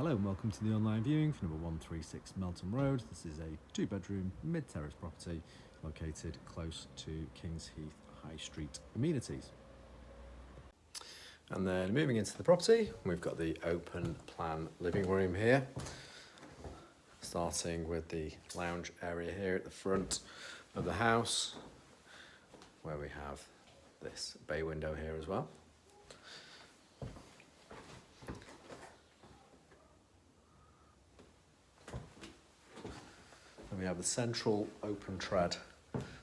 Hello and welcome to the online viewing for number 136 Melton Road. This is a two-bedroom mid-terrace property located close to Kings Heath High Street amenities. And then moving into the property, we've got the open plan living room here, starting with the lounge area here at the front of the house, where we have this bay window here as well. And we have the central open tread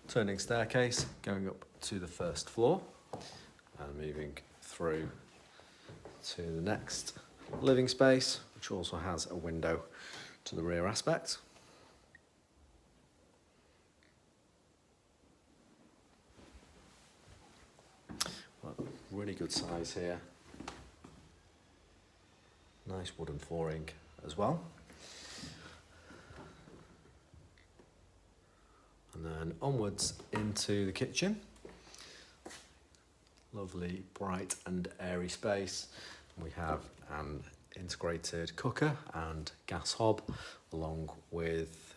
turning staircase going up to the first floor and moving through to the next living space, which also has a window to the rear aspect. Well, really good size here. Nice wooden flooring as well. And then onwards into the kitchen. Lovely, bright and airy space. We have an integrated cooker and gas hob, along with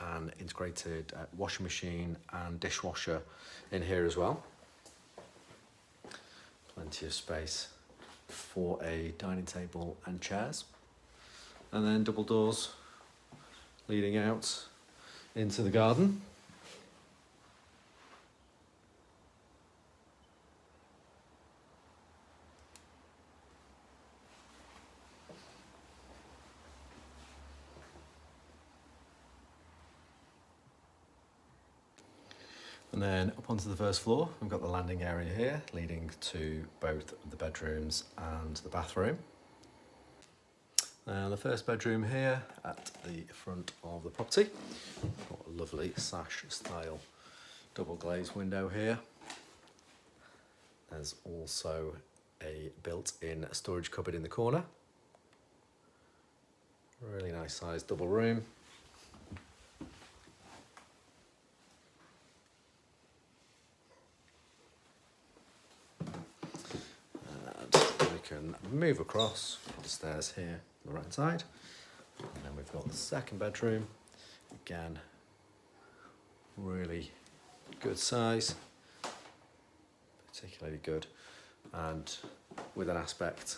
an integrated washing machine and dishwasher in here as well. Plenty of space for a dining table and chairs. And then double doors leading out into the garden. And then up onto the first floor, we've got the landing area here, leading to both the bedrooms and the bathroom. And the first bedroom here at the front of the property. Got a lovely sash style double glazed window here. There's also a built-in storage cupboard in the corner. Really nice sized double room. Can move across the stairs here on the right side, and then we've got the second bedroom. Again, really good size, particularly good, and with an aspect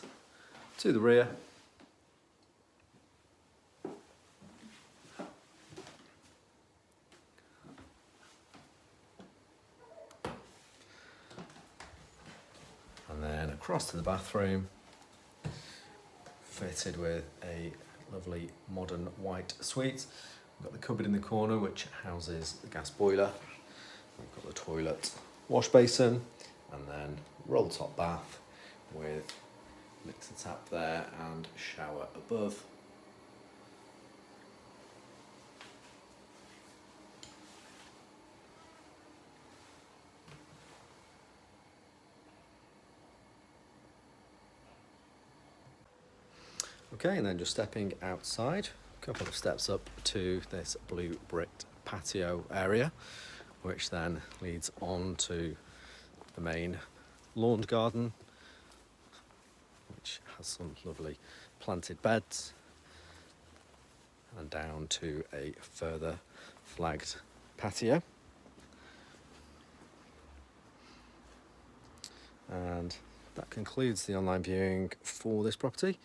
to the rear. And then across to the bathroom, fitted with a lovely modern white suite. We've got the cupboard in the corner, which houses the gas boiler. We've got the toilet, wash basin, and then roll top bath with mixer tap there and shower above. Okay, and then just stepping outside, a couple of steps up to this blue bricked patio area, which then leads on to the main lawn garden, which has some lovely planted beds, and down to a further flagged patio. And that concludes the online viewing for this property.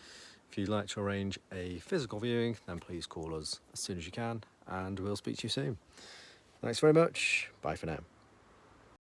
If you'd like to arrange a physical viewing, then please call us as soon as you can, and we'll speak to you soon. Thanks very much. Bye for now.